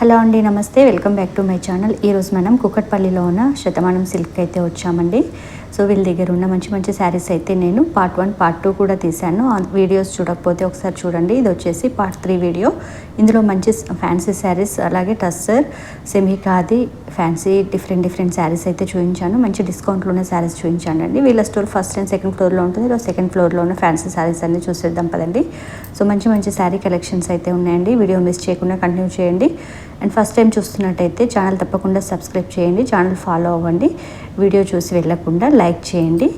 Hello అండి, నమస్తే. Welcome back to my channel. ఈరోజు మనం కుకట్పల్లిలో ఉన్న శతమానం సిల్క్ అయితే వచ్చామండి. సో వీళ్ళ దగ్గర ఉన్న మంచి మంచి శారీస్ అయితే నేను పార్ట్ 1 పార్ట్ 2 కూడా తీశాను. ఆ వీడియోస్ చూడకపోతే ఒకసారి చూడండి. ఇది వచ్చేసి పార్ట్ 3 వీడియో. ఇందులో మంచి ఫ్యాన్సీ శారీస్, అలాగే tussar, semi khadi, fancy different saris అయితే చూపించాను. మంచి డిస్కౌంట్లో ఉన్న శారీస్ చూపించాను అండి. వీళ్ళ స్టోర్ ఫస్ట్ అండ్ సెకండ్ ఫ్లోర్లో ఉంటుంది. ఇలా సెకండ్ ఫ్లోర్లో ఉన్న ఫ్యాన్సీ శారీస్ అన్ని చూసేద్దాం పదండి. సో మంచి శారీ కలెక్షన్స్ అయితే ఉన్నాయండి. వీడియో మిస్ చేయకుండా కంటిన్యూ చేయండి. అండ్ ఫస్ట్ టైం చూస్తున్నట్టయితే ఛానల్ తప్పకుండా సబ్స్క్రైబ్ చేయండి, ఛానల్ ఫాలో అవ్వండి, వీడియో చూసి వెళ్ళకుండా లైక్ చేయండి.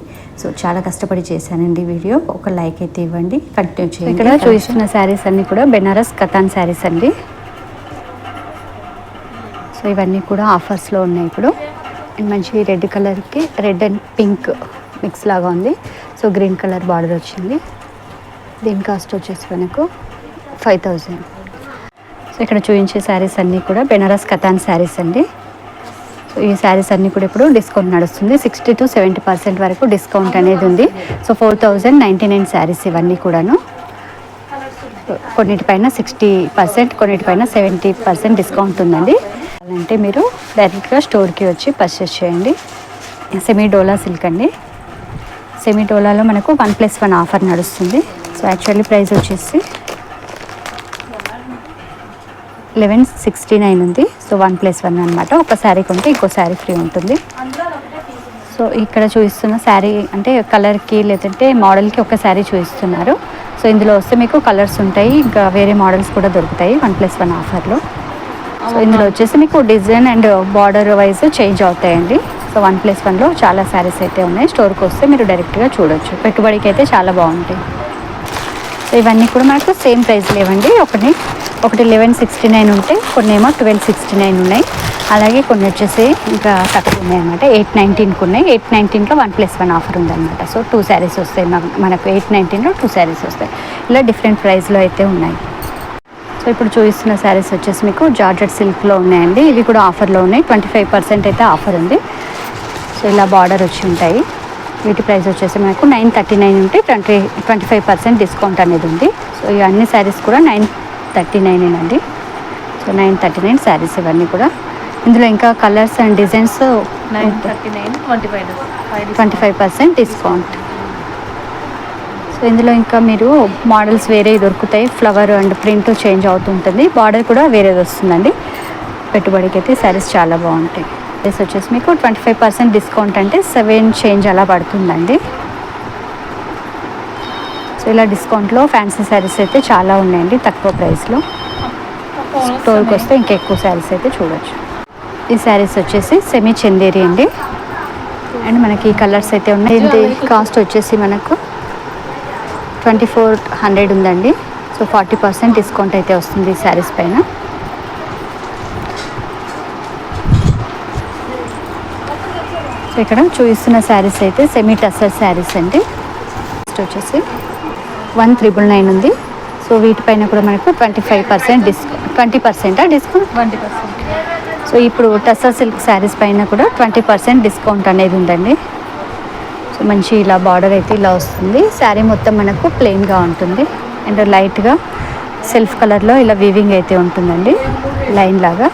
సో చాలా కష్టపడి చేశానండి వీడియో. ఒక లైక్ అయితే ఇవ్వండి, కంటిన్యూ చేయండి. ఇక్కడ చూస్తున్న శారీస్ అన్నీ కూడా బెనారస్ కతాన్ శారీస్ అండి. సో ఇవన్నీ కూడా ఆఫర్స్లో ఉన్నాయి ఇప్పుడు. అండ్ మంచి రెడ్ కలర్కి రెడ్ అండ్ పింక్ మిక్స్ లాగా ఉంది. సో గ్రీన్ కలర్ బార్డర్ వచ్చింది. దీని కాస్ట్ వచ్చేసి మనకు 5000. ఇక్కడ చూపించే శారీస్ అన్నీ కూడా బెనారస్ కతాన్ శారీస్ అండి. సో ఈ శారీస్ అన్నీ కూడా ఇప్పుడు డిస్కౌంట్ నడుస్తుంది. 60 to 70% వరకు డిస్కౌంట్ అనేది ఉంది. సో 4099 శారీస్ ఇవన్నీ కూడాను. కొన్నిటిపైన 60%, కొన్నిటిపైన 70% డిస్కౌంట్ ఉందండి. అంటే మీరు డైరెక్ట్గా స్టోర్కి వచ్చి పర్చేస్ చేయండి. సెమీ డోలా సిల్క్ అండి. సెమీ డోలాలో మనకు 1+1 ఆఫర్ నడుస్తుంది. సో యాక్చువల్లీ ప్రైస్ వచ్చేసి 1169 ఉంది. సో 1+1 అనమాట. ఒక శారీ కొంటే ఇంకో శారీ ఫ్రీ ఉంటుంది. సో ఇక్కడ చూపిస్తున్న శారీ అంటే కలర్కి లేదంటే మోడల్కి ఒక శారీ చూపిస్తున్నారు. సో ఇందులో వస్తే మీకు కలర్స్ ఉంటాయి, ఇంకా వేరే మోడల్స్ కూడా దొరుకుతాయి 1+1 ఆఫర్లో. సో ఇందులో వచ్చేసి మీకు design and border wise change అవుతాయండి. సో 1+1లో చాలా శారీస్ అయితే ఉన్నాయి. స్టోర్కి వస్తే మీరు డైరెక్ట్గా చూడొచ్చు. పెట్టుబడికి అయితే చాలా బాగుంటాయి. సో ఇవన్నీ కూడా మనకు సేమ్ ప్రైస్ లేవండి. ఒకటి 1169 ఉంటే కొన్ని ఏమో 1269 ఉన్నాయి. అలాగే కొన్ని వచ్చేసి ఇంకా తక్కువ ఉన్నాయి అన్నమాట. 819కి ఉన్నాయి. 819లో 1+1 ఆఫర్ ఉందన్నమాట. సో 2 శారీస్ వస్తాయి మనకు. 819లో 2 శారీస్ వస్తాయి. ఇలా డిఫరెంట్ ప్రైస్లో అయితే ఉన్నాయి. సో ఇప్పుడు చూపిస్తున్న శారీస్ వచ్చేసి మీకు జార్జెట్ సిల్క్లో ఉన్నాయండి. ఇవి కూడా ఆఫర్లో ఉన్నాయి. 25% అయితే ఆఫర్ ఉంది. సో ఇలా బార్డర్ వచ్చి ఉంటాయి. వీటి ప్రైస్ వచ్చేసి మనకు 939 ఉంటే 25% డిస్కౌంట్ అనేది ఉంది. సో ఈ అన్ని శారీస్ కూడా 939 అండి. సో 939 శారీస్ ఇవన్నీ కూడా. ఇందులో ఇంకా colours and designs 25% discount. So ఇందులో ఇంకా మీరు మోడల్స్ వేరే దొరుకుతాయి. ఫ్లవర్ అండ్ ప్రింట్ చేంజ్ అవుతుంటుంది. బార్డర్ కూడా వేరేది వస్తుందండి. పెట్టుబడికి అయితే శారీస్ చాలా బాగుంటాయి. ప్రైస్ వచ్చేసి మీకు 25% డిస్కౌంట్ అంటే 7 చేంజ్ అలా పడుతుందండి. సో ఇలా డిస్కౌంట్లో ఫ్యాన్సీ శారీస్ అయితే చాలా ఉన్నాయండి తక్కువ ప్రైస్లో. స్టోర్కి వస్తే ఇంకా ఎక్కువ శారీస్ అయితే చూడొచ్చు. ఈ శారీస్ వచ్చేసి సెమీ చందేరి అండి. అండ్ మనకి ఈ కలర్స్ అయితే ఉన్నాయి. ఇది కాస్ట్ వచ్చేసి మనకు 2400 ఉందండి. సో 40% డిస్కౌంట్ అయితే వస్తుంది ఈ శారీస్ పైన. సో ఇక్కడ చూపిస్తున్న శారీస్ అయితే సెమీ టస్సర్ శారీస్ అండి. కాస్ట్ వచ్చేసి 1999 ఉంది. సో వీటిపైన కూడా మనకు 25% డిస్కౌంట్. 20% డిస్కౌంట్ 20%. సో ఇప్పుడు టస్సర్ సిల్క్ శారీస్ పైన కూడా 20% డిస్కౌంట్ అనేది ఉందండి. సో మంచి ఇలా బార్డర్ అయితే ఇలా వస్తుంది. శారీ మొత్తం మనకు ప్లెయిన్గా ఉంటుంది. అండ్ లైట్గా సెల్ఫ్ కలర్లో ఇలా వీవింగ్ అయితే ఉంటుందండి, లైన్ లాగా.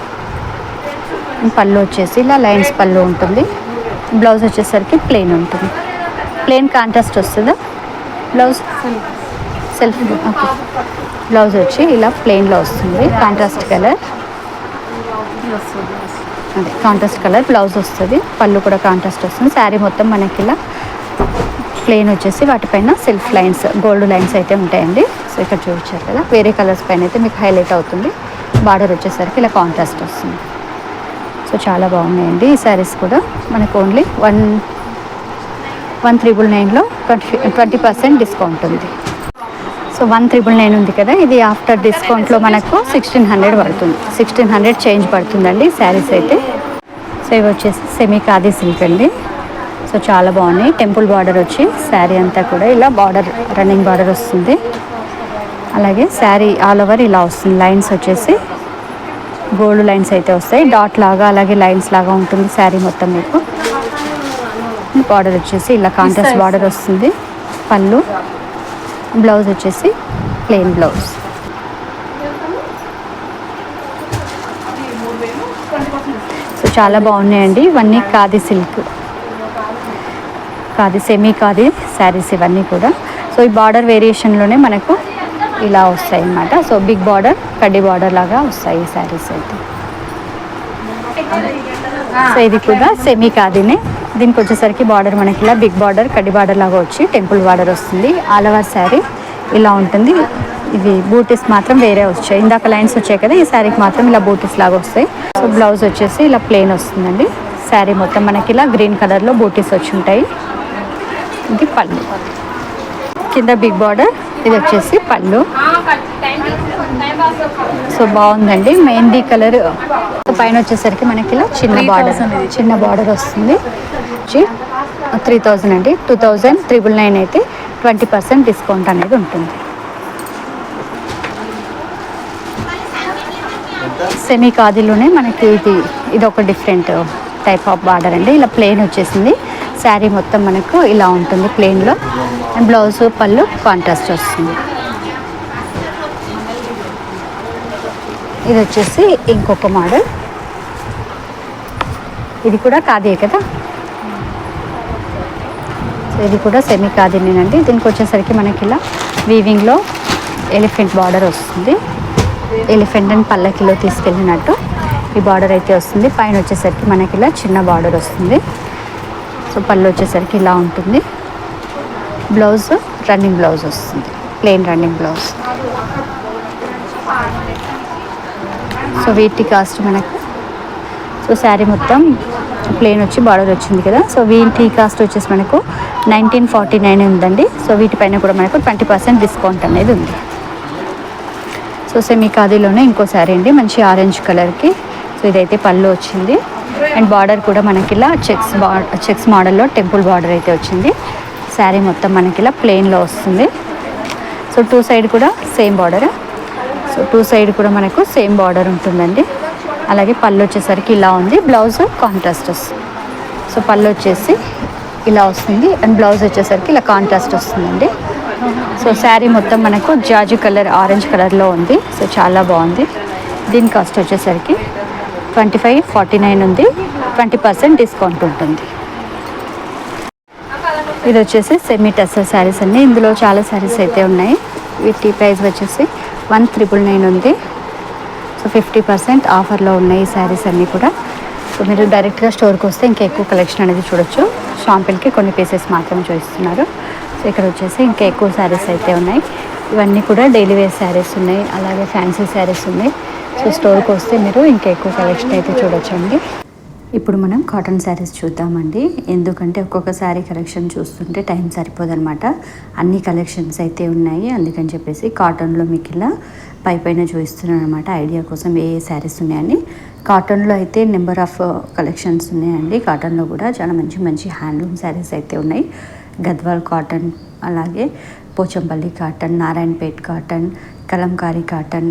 పళ్ళు వచ్చేసి ఇలా లైన్స్ పళ్ళు ఉంటుంది. బ్లౌజ్ వచ్చేసరికి ప్లెయిన్ ఉంటుంది. ప్లెయిన్ కాంట్రాస్ట్ వస్తుందా బ్లౌజ్? Self okay. బ్లౌజ్ వచ్చి ఇలా ప్లెయిన్లో వస్తుంది. కాంట్రాస్ట్ కలర్, అదే కాంట్రాస్ట్ కలర్ బ్లౌజ్ వస్తుంది. పళ్ళు కూడా కాంట్రాస్ట్ వస్తుంది. శారీ మొత్తం మనకి ఇలా ప్లెయిన్ వచ్చేసి వాటిపైన సెల్ఫ్ లైన్స్, గోల్డ్ లైన్స్ అయితే ఉంటాయండి. సో ఇక్కడ చూపించారు కదా, వేరే కలర్స్ పైన అయితే మీకు హైలైట్ అవుతుంది. బార్డర్ వచ్చేసరికి ఇలా కాంట్రాస్ట్ వస్తుంది. సో చాలా బాగున్నాయండి ఈ శారీస్ కూడా. మనకు ఓన్లీ 1999లో 20% డిస్కౌంట్ ఉంది. సో 1999 ఉంది కదా, ఇది ఆఫ్టర్ డిస్కౌంట్లో మనకు 1600 పడుతుంది. 1600 చేంజ్ పడుతుందండి శారీస్ అయితే. సో ఇవి వచ్చేసి సెమీ ఖాదీ సిల్క్ అండి. సో చాలా బాగున్నాయి. టెంపుల్ బార్డర్ వచ్చి శారీ అంతా కూడా ఇలా బార్డర్, రన్నింగ్ బార్డర్ వస్తుంది. అలాగే శారీ ఆల్ ఓవర్ ఇలా వస్తుంది. లైన్స్ వచ్చేసి గోల్డ్ లైన్స్ అయితే వస్తాయి. డాట్ లాగా అలాగే లైన్స్ లాగా ఉంటుంది శారీ మొత్తం. మీకు బార్డర్ వచ్చేసి ఇలా కాంట్రాస్ట్ బార్డర్ వస్తుంది. పళ్ళు, బ్లౌజ్ వచ్చేసి ప్లెయిన్ బ్లౌజ్. సో చాలా బాగున్నాయండి ఇవన్నీ ఖాదీ సిల్క్, ఖాదీ సెమీ ఖాదీ శారీస్ ఇవన్నీ కూడా. సో ఈ బార్డర్ వేరియేషన్లోనే మనకు ఇలా వస్తాయి అన్నమాట. సో బిగ్ బార్డర్, కడ్డీ బార్డర్ లాగా వస్తాయి ఈ శారీస్ అయితే. సో ఇది కూడా సెమీ ఖాదీనే. దీనికి వచ్చేసరికి బార్డర్ మనకి ఇలా బిగ్ బార్డర్, కడ్డీ బార్డర్ లాగా వచ్చి టెంపుల్ బార్డర్ వస్తుంది. ఆల్ ఓవర్ శారీ ఇలా ఉంటుంది. ఇవి బూటీస్ మాత్రం వేరే వచ్చాయి. ఇందాక లైన్స్ వచ్చాయి కదా, ఈ శారీకి మాత్రం ఇలా బూటీస్ లాగా వస్తాయి. సో బ్లౌజ్ వచ్చేసి ఇలా ప్లెయిన్ వస్తుందండి. శారీ మొత్తం మనకి ఇలా గ్రీన్ కలర్లో బూటీస్ వచ్చి ఉంటాయి. ఇది పళ్ళు, కింద బిగ్ బార్డర్, ఇది వచ్చేసి పళ్ళు. సో బాగుందండి, మెహందీ కలర్. పైన వచ్చేసరికి మనకి ఇలా చిన్న బార్డర్ వస్తుంది. 3000 అండి. 2999 అయితే 20% డిస్కౌంట్ అనేది ఉంటుంది. సెమీ ఖాదీలోనే మనకి ఇది ఒక డిఫరెంట్ టైప్ ఆఫ్ బార్డర్ అండి. ఇలా ప్లెయిన్ వచ్చేసింది. శారీ మొత్తం మనకు ఇలా ఉంటుంది ప్లెయిన్లో. అండ్ బ్లౌజ్, పళ్ళు కాంట్రాస్ట్ వస్తుంది. ఇది వచ్చేసి ఇంకొక మోడల్. ఇది కూడా ఖాదీ కదా. సో ఇది కూడా సెమీ ఖాదీనేనండి. దీనికి వచ్చేసరికి మనకి ఇలా వీవింగ్లో ఎలిఫెంట్ బార్డర్ వస్తుంది. ఎలిఫెంట్ అండ్ పల్లకిలో తీసుకెళ్ళినట్టు ఈ బార్డర్ అయితే వస్తుంది. పైన వచ్చేసరికి మనకి ఇలా చిన్న బార్డర్ వస్తుంది. సో పళ్ళు వచ్చేసరికి ఇలా ఉంటుంది. బ్లౌజ్ రన్నింగ్ బ్లౌజ్ వస్తుంది, ప్లెయిన్ రన్నింగ్ బ్లౌజ్. సో వీటి కాస్ట్ మనకు, సో శారీ మొత్తం ప్లెయిన్ వచ్చి బార్డర్ వచ్చింది కదా. సో వీటి కాస్ట్ వచ్చేసి మనకు 1949 ఉందండి. సో వీటిపైన కూడా మనకు 20% డిస్కౌంట్ అనేది ఉంది. సో సెమీ ఖాదీలోనే ఇంకో శారీ అండి, మంచి ఆరెంజ్ కలర్కి. సో ఇదైతే పళ్ళు వచ్చింది. అండ్ బార్డర్ కూడా మనకి ఇలా చెక్స్ మోడల్లో టెంపుల్ బార్డర్ అయితే వచ్చింది. శారీ మొత్తం మనకి ఇలా ప్లెయిన్లో వస్తుంది. సో టూ సైడ్ కూడా same border. So two side కూడా మనకు సేమ్ బార్డర్ ఉంటుందండి. అలాగే పళ్ళు వచ్చేసరికి ఇలా ఉంది. బ్లౌజ్ కాంట్రాస్ట్ వస్తుంది. సో పళ్ళు వచ్చేసి ఇలా వస్తుంది. అండ్ బ్లౌజ్ వచ్చేసరికి ఇలా కాంట్రాస్ట్ వస్తుందండి. సో శారీ మొత్తం మనకు జాజు కలర్, ఆరెంజ్ కలర్లో ఉంది. సో చాలా బాగుంది. దీని కాస్ట్ వచ్చేసరికి 2549 ఉంది. 20% డిస్కౌంట్ ఉంటుంది. ఇది వచ్చేసి సెమీ టస్సర్ శారీస్ అండి. ఇందులో చాలా శారీస్ అయితే ఉన్నాయి. వీటి ప్రైస్ వచ్చేసి 1999 ఉంది. సో 50% ఆఫర్లో ఉన్నాయి ఈ శారీస్ అన్నీ కూడా. సో మీరు డైరెక్ట్గా స్టోర్కి వస్తే ఇంకా ఎక్కువ కలెక్షన్ అనేది చూడొచ్చు. షాంపిల్కి కొన్ని పీసెస్ మాత్రం చూపిస్తున్నారు. సో ఇక్కడ వచ్చేసి ఇంకా ఎక్కువ శారీస్ అయితే ఉన్నాయి. ఇవన్నీ కూడా డైలీ వేర్ శారీస్ ఉన్నాయి, అలాగే ఫ్యాన్సీ శారీస్ ఉన్నాయి. సో స్టోర్కి వస్తే మీరు ఇంకా ఎక్కువ కలెక్షన్ అయితే చూడొచ్చండి. ఇప్పుడు మనం కాటన్ శారీస్ చూద్దామండి. ఎందుకంటే ఒక్కొక్క శారీ కలెక్షన్ చూస్తుంటే టైం సరిపోదన్నమాట. అన్ని కలెక్షన్స్ అయితే ఉన్నాయి. అందుకని చెప్పేసి కాటన్లో మీకు ఇలా పైన చూపిస్తున్నాను అనమాట, ఐడియా కోసం ఏ శారీస్ ఉన్నాయండి. కాటన్లో అయితే నెంబర్ ఆఫ్ కలెక్షన్స్ ఉన్నాయండి. కాటన్లో కూడా చాలా మంచి మంచి హ్యాండ్లూమ్ శారీస్ అయితే ఉన్నాయి. గద్వాల్ కాటన్, అలాగే Pochampally cotton, Narayanpet cotton, Kalamkari cotton,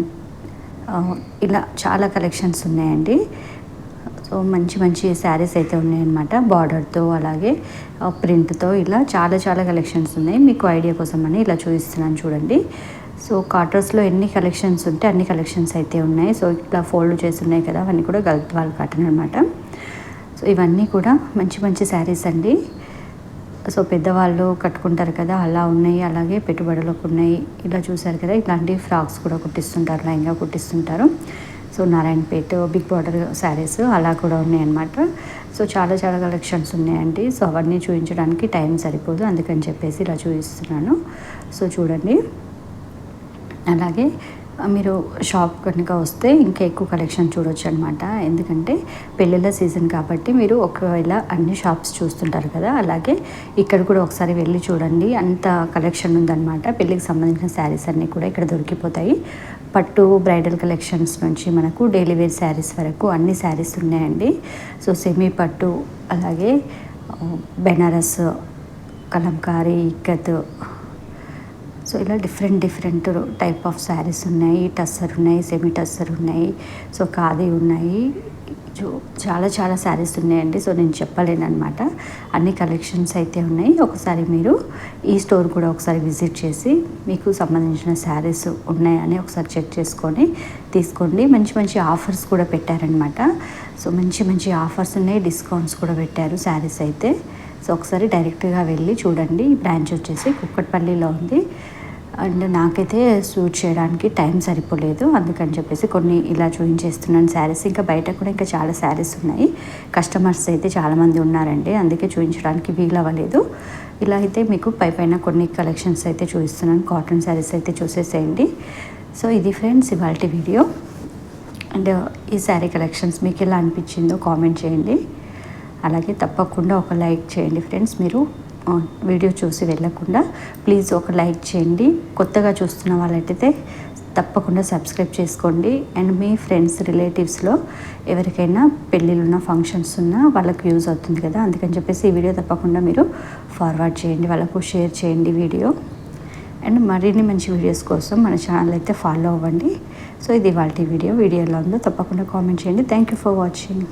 ఇలా చాలా కలెక్షన్స్ ఉన్నాయండి. సో మంచి మంచి శారీస్ అయితే ఉన్నాయన్నమాట. బార్డర్తో అలాగే ప్రింట్తో ఇలా చాలా చాలా కలెక్షన్స్ ఉన్నాయి. మీకు ఐడియా కోసం అని ఇలా చూపిస్తున్నాను చూడండి. సో కాటన్స్లో ఎన్ని కలెక్షన్స్ ఉంటే అన్ని కలెక్షన్స్ అయితే ఉన్నాయి. సో ఇట్లా ఫోల్డ్ చేసి ఉన్నాయి కదా, అవన్నీ కూడా గద్వాల్ కాటన్ అనమాట. సో ఇవన్నీ కూడా మంచి మంచి శారీస్ అండి. సో పెద్దవాళ్ళు కట్టుకుంటారు కదా, అలా ఉన్నాయి. అలాగే పెట్టుబడులకు ఉన్నాయి. ఇలా చూసారు కదా, ఇలాంటి ఫ్రాక్స్ కూడా కుట్టిస్తుంటారు, లైన్గా కుట్టిస్తుంటారు. So Narayanpet big border saris అలా కూడా ఉన్నాయన్నమాట. సో చాలా చాలా కలెక్షన్స్ ఉన్నాయండి. సో అవన్నీ చూపించడానికి టైం సరిపోదు, అందుకని చెప్పేసి ఇలా చూపిస్తున్నాను. సో చూడండి. అలాగే మీరు షాప్ కనుక వస్తే ఇంకా ఎక్కువ కలెక్షన్ చూడొచ్చు అనమాట. ఎందుకంటే పెళ్ళిళ్ళ సీజన్ కాబట్టి మీరు ఒకవేళ అన్ని షాప్స్ చూస్తుంటారు కదా, అలాగే ఇక్కడ కూడా ఒకసారి వెళ్ళి చూడండి. అంత కలెక్షన్ ఉందన్నమాట. పెళ్ళికి సంబంధించిన శారీస్ అన్నీ కూడా ఇక్కడ దొరికిపోతాయి. పట్టు బ్రైడల్ కలెక్షన్స్ నుంచి మనకు డైలీ వేర్ శారీస్ వరకు అన్ని శారీస్ ఉన్నాయండి. సో సెమీ పట్టు, అలాగే బెనారస్, కలంకారీ, ఇక్కత్, సో ఇలా డిఫరెంట్ టైప్ ఆఫ్ శారీస్ ఉన్నాయి. టస్సర్ ఉన్నాయి, సెమీ టస్సర్ ఉన్నాయి, సో ఖాదీ ఉన్నాయి. చాలా శారీస్ ఉన్నాయండి. సో నేను చెప్పలేనమాట. అన్ని కలెక్షన్స్ అయితే ఉన్నాయి. ఒకసారి మీరు ఈ స్టోర్ కూడా ఒకసారి విజిట్ చేసి మీకు సంబంధించిన శారీస్ ఉన్నాయని ఒకసారి చెక్ చేసుకొని తీసుకోండి. మంచి ఆఫర్స్ కూడా పెట్టారనమాట. సో మంచి ఆఫర్స్ ఉన్నాయి, డిస్కౌంట్స్ కూడా పెట్టారు శారీస్ అయితే. సో ఒకసారి డైరెక్ట్గా వెళ్ళి చూడండి. ఈ బ్రాంచ్ వచ్చేసి కుక్కట్పల్లిలో ఉంది. అండ్ నాకైతే షూట్ చేయడానికి టైం సరిపోలేదు, అందుకని చెప్పేసి కొన్ని ఇలా చూపించేస్తున్నాను శారీస్. ఇంకా బయట కూడా ఇంకా చాలా శారీస్ ఉన్నాయి. కస్టమర్స్ అయితే చాలామంది ఉన్నారండి, అందుకే చూపించడానికి వీలు అవ్వలేదు. ఇలా అయితే మీకు పైన కొన్ని కలెక్షన్స్ అయితే చూపిస్తున్నాను. కాటన్ శారీస్ అయితే చూసేసేయండి. సో ఇది ఫ్రెండ్స్ ఇవాల్టి వీడియో. అండ్ ఈ శారీ కలెక్షన్స్ మీకు ఎలా అనిపించిందో కామెంట్ చేయండి. అలాగే తప్పకుండా ఒక లైక్ చేయండి ఫ్రెండ్స్. మీరు వీడియో చూసి వెళ్ళకుండా ప్లీజ్ ఒక లైక్ చేయండి. కొత్తగా చూస్తున్న వాళ్ళైతే తప్పకుండా సబ్స్క్రైబ్ చేసుకోండి. అండ్ మీ ఫ్రెండ్స్ రిలేటివ్స్లో ఎవరికైనా పెళ్ళిళ్ళున్న ఫంక్షన్స్ ఉన్నా వాళ్ళకు యూజ్ అవుతుంది కదా, అందుకని చెప్పేసి ఈ వీడియో తప్పకుండా మీరు ఫార్వర్డ్ చేయండి, వాళ్ళకు షేర్ చేయండి వీడియో. అండ్ మరిన్ని మంచి వీడియోస్ కోసం మన ఛానల్ అయితే ఫాలో అవ్వండి. సో ఇది ఇవాల్టి వీడియో ఎలా ఉందో తప్పకుండా కామెంట్ చేయండి. Thank you for watching.